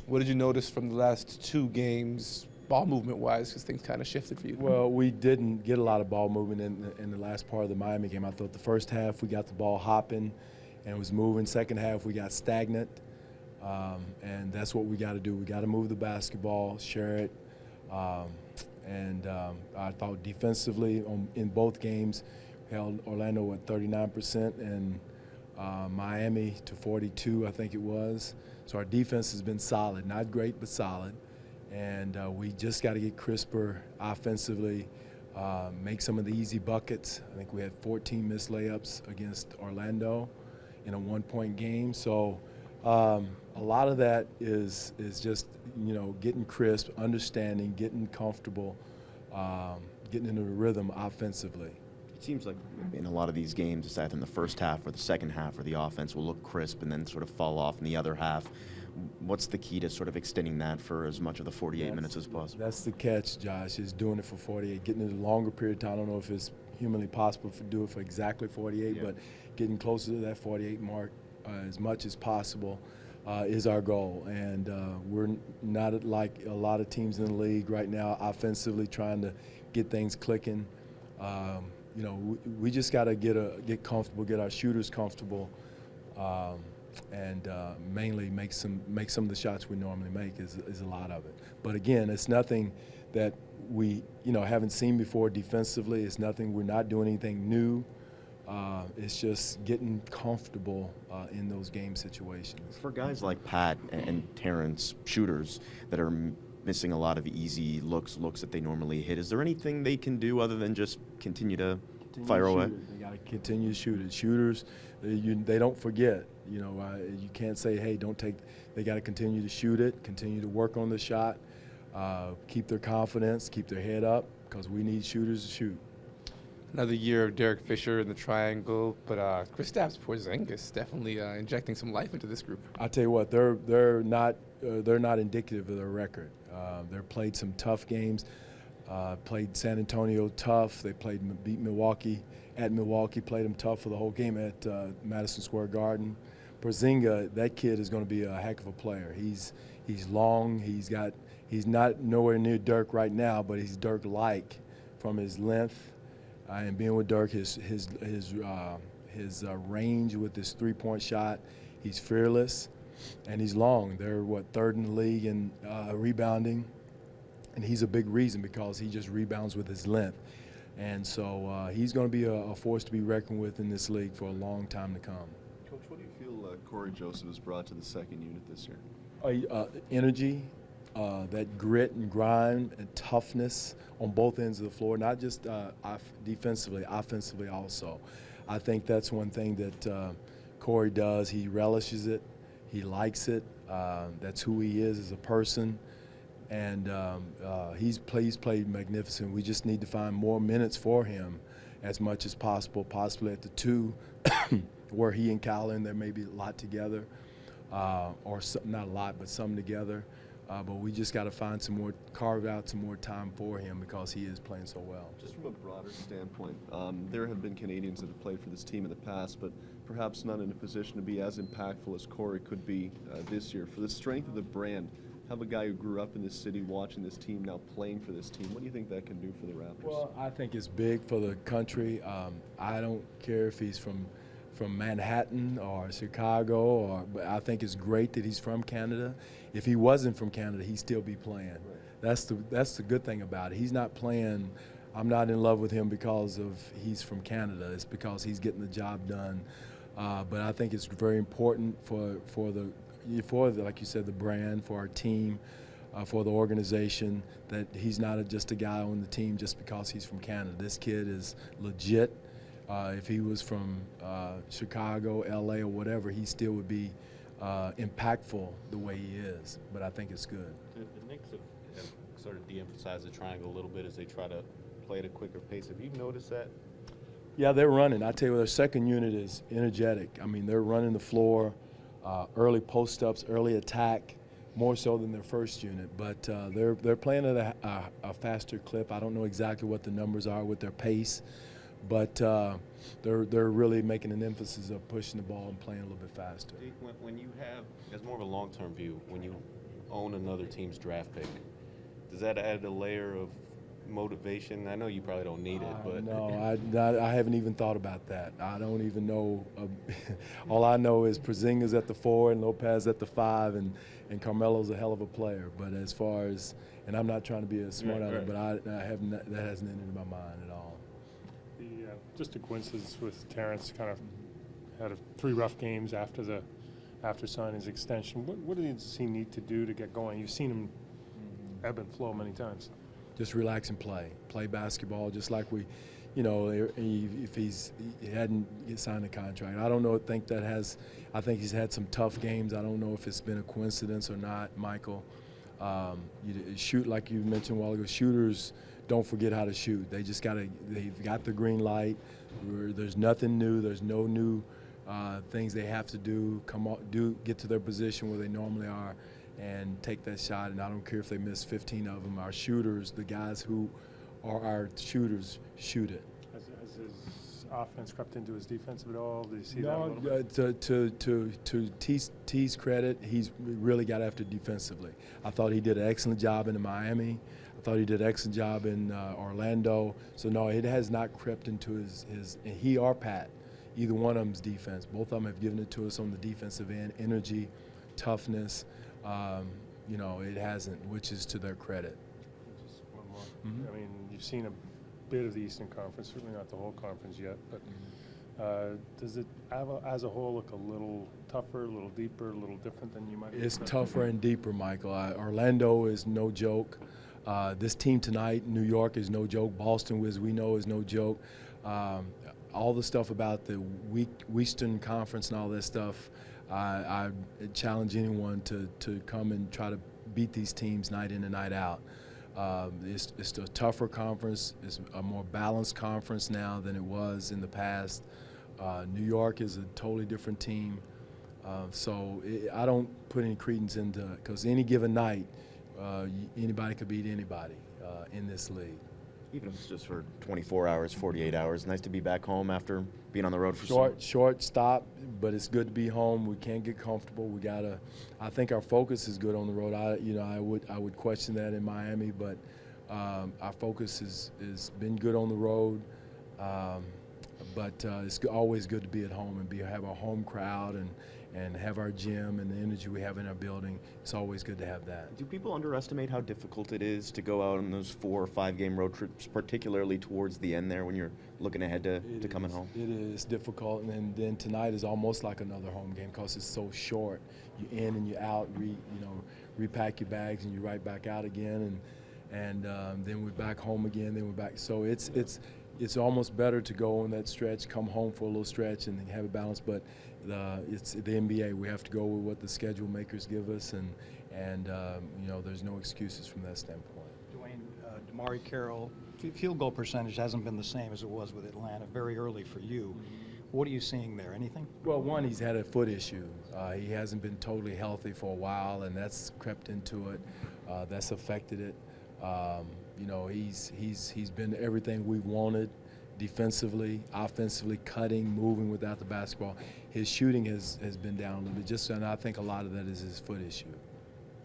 What did you notice from the last two games, ball movement-wise, because things kind of shifted for you? Well, we didn't get a lot of ball movement in the last part of the Miami game. I thought the first half we got the ball hopping and it was moving. Second half we got stagnant, and that's what we got to do. We got to move the basketball, share it, and I thought defensively in both games held Orlando at 39% and Miami to 42, I think it was. So our defense has been solid, not great, but solid. And we just got to get crisper offensively, make some of the easy buckets. I think we had 14 missed layups against Orlando in a one-point game. So a lot of that is just, getting crisp, understanding, getting comfortable, getting into the rhythm offensively. It seems like in a lot of these games, it's either in the first half or the second half where the offense will look crisp and then sort of fall off in the other half. What's the key to sort of extending that for as much of the 48 minutes as possible? That's the catch, Josh, is doing it for 48, getting it a longer period of time. I don't know if it's humanly possible to do it for exactly 48, but getting closer to that 48 mark as much as possible is our goal. And we're not like a lot of teams in the league right now offensively trying to get things clicking. We just got to get comfortable, get our shooters comfortable, and mainly make some of the shots we normally make is a lot of it. But again, it's nothing that we haven't seen before defensively. It's nothing. We're not doing anything new. It's just getting comfortable in those game situations. For guys like Pat and Terrence, shooters that are missing a lot of easy looks that they normally hit, is there anything they can do other than just continue to fire away? They got to continue to shoot it. Shooters, they don't forget. You can't say, hey, don't take. They got to continue to shoot it, continue to work on the shot, keep their confidence, keep their head up, because we need shooters to shoot. Another year of Derek Fisher in the triangle, but Kristaps Porzingis definitely injecting some life into this group. I tell you what, they're not indicative of their record. They've played some tough games. Played San Antonio tough. They beat Milwaukee at Milwaukee. Played them tough for the whole game at Madison Square Garden. Porzingis, that kid is going to be a heck of a player. He's long. He's not nowhere near Dirk right now, but he's Dirk-like from his length and being with Dirk. His range with his three-point shot. He's fearless, and he's long. They're third in the league in rebounding. And he's a big reason because he just rebounds with his length. And so he's going to be a force to be reckoned with in this league for a long time to come. Coach, what do you feel Cory Joseph has brought to the second unit this year? Energy, that grit and grind and toughness on both ends of the floor, not just defensively, offensively also. I think that's one thing that Cory does. He relishes it. He likes it. That's who he is as a person. And he's played magnificent. We just need to find more minutes for him as much as possible, possibly at the two, where he and Callan, there may be a lot together, or some, not a lot, but some together. But we just got to carve out some more time for him because he is playing so well. Just from a broader standpoint, there have been Canadians that have played for this team in the past, but perhaps not in a position to be as impactful as Cory could be this year. For the strength of the brand, have a guy who grew up in this city watching this team now playing for this team. What do you think that can do for the Raptors? Well, I think it's big for the country. I don't care if he's from Manhattan or Chicago, but I think it's great that he's from Canada. If he wasn't from Canada, he'd still be playing. Right. That's the good thing about it. He's not playing. I'm not in love with him because he's from Canada. It's because he's getting the job done. But I think it's very important for like you said, the brand, for our team, for the organization, that he's not just a guy on the team just because he's from Canada. This kid is legit. If he was from Chicago, LA, or whatever, he still would be impactful the way he is. But I think it's good. The Knicks have sort of de-emphasized the triangle a little bit as they try to play at a quicker pace. Have you noticed that? Yeah, they're running. I tell you, their second unit is energetic. I mean, they're running the floor. Early post-ups, early attack, more so than their first unit. But they're playing at a faster clip. I don't know exactly what the numbers are with their pace, but they're really making an emphasis of pushing the ball and playing a little bit faster. When you have, as more of a long-term view, when you own another team's draft pick. Does that add a layer of motivation? I know you probably don't need it, but No, I haven't even thought about that. I don't even know. All I know is Porzingis at the 4 and Lopez at the 5, and Carmelo's a hell of a player. But as far as, and I'm not trying to be a smart aleck, but I haven't. That hasn't entered my mind at all. Just a coincidence with Terrence. Kind of had 3 rough games after signing his extension. What does he need to do to get going? You've seen him ebb and flow many times. Just relax and play basketball, just like we, if he hadn't signed a contract. I don't know. I think he's had some tough games. I don't know if it's been a coincidence or not, Michael. Shoot, like you mentioned a while ago, shooters don't forget how to shoot. They've got the green light. There's nothing new. There's no new things they have to do. Get to their position where they normally are and take that shot, and I don't care if they miss 15 of them. Our shooters, the guys who are our shooters, shoot it. Has his offense crept into his defensive at all? Did you see No, that a little bit? to T's credit, he's really got after defensively. I thought he did an excellent job in Miami. I thought he did an excellent job in Orlando. So, no, it has not crept into his he or Pat, either one of them's defense. Both of them have given it to us on the defensive end, energy, toughness. It hasn't, which is to their credit. Just one more. I mean, you've seen a bit of the Eastern Conference, certainly not the whole conference yet, but does it, as a whole, look a little tougher, a little deeper, a little different than you might have It's expected? tougher and deeper, Michael. Orlando is no joke. This team tonight, New York, is no joke. Boston, as we know, is no joke. All the stuff about the Western Conference and all that stuff, I challenge anyone to come and try to beat these teams night in and night out. It's a tougher conference. It's a more balanced conference now than it was in the past. New York is a totally different team. I don't put any credence into it because any given night, anybody could beat anybody in this league. Even if it's just for 24 hours, 48 hours, nice to be back home after being on the road for short stop, but it's good to be home. We can't get comfortable. I think our focus is good on the road. I would question that in Miami, but our focus has been good on the road. But it's always good to be at home and have our home crowd and have our gym and the energy we have in our building. It's always good to have that. Do people underestimate how difficult it is to go out on those 4 or 5 game road trips, particularly towards the end there when you're looking ahead to coming home? It is difficult, and then tonight is almost like another home game because it's so short. You're in and you're out, repack your bags and you're right back out again, and then we're back home again, then we're back. So it's almost better to go on that stretch, come home for a little stretch and have a balance, but it's the NBA. We have to go with what the schedule makers give us, and there's no excuses from that standpoint. Dwane, DeMarre Carroll, field goal percentage hasn't been the same as it was with Atlanta, very early for you. What are you seeing there? Anything? Well, one, he's had a foot issue. He hasn't been totally healthy for a while, and that's crept into it. That's affected it. He's been everything we wanted. Defensively, offensively, cutting, moving without the basketball. His shooting has been down a little bit, and I think a lot of that is his foot issue.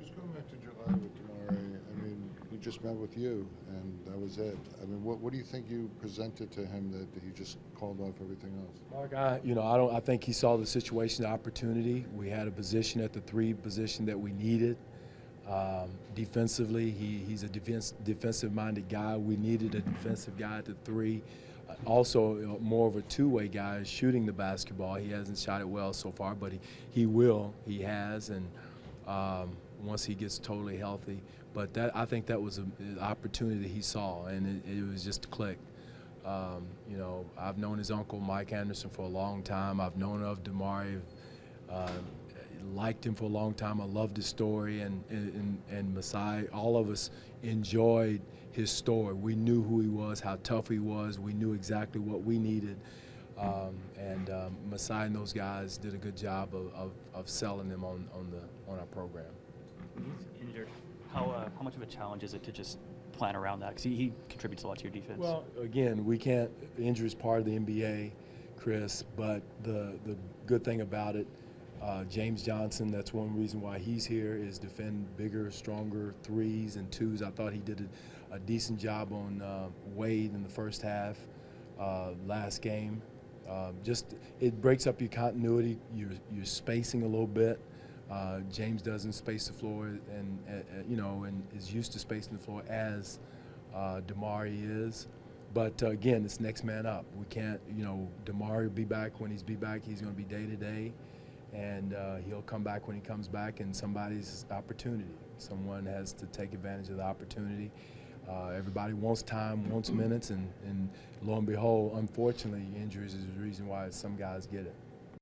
Just going back to July with DeMarre, I mean, he just met with you, and that was it. I mean, what do you think you presented to him that he just called off everything else? Mark, I think he saw the situation, the opportunity. We had a position at the 3 position that we needed. Defensively, he's a defensive-minded guy. We needed a defensive guy at the 3. Also, more of a two-way guy shooting the basketball. He hasn't shot it well so far, but he will. He has, and once he gets totally healthy. But I think that was an opportunity he saw, and it was just a click. I've known his uncle, Mike Anderson, for a long time. I've known of DeMarre, liked him for a long time. I loved his story, and Masai. All of us enjoyed his story. We knew who he was, how tough he was. We knew exactly what we needed, and Masai and those guys did a good job of selling them on our program. Injured. How much of a challenge is it to just plan around that? Because he contributes a lot to your defense. Well, again, we can't. Injury is part of the NBA, Chris. But the good thing about it, James Johnson, that's one reason why he's here, is defend bigger, stronger threes and twos. I thought he did a decent job on Wade in the first half last game. Just it breaks up your continuity, your spacing a little bit. James doesn't space the floor, and and is used to spacing the floor as DeMarre is. But again, it's next man up. We can't, DeMarre will be back when he's back. He's going to be day to day, and he'll come back when he comes back. And somebody's opportunity. Someone has to take advantage of the opportunity. Everybody wants time, wants minutes, and lo and behold, unfortunately, injuries is the reason why some guys get it.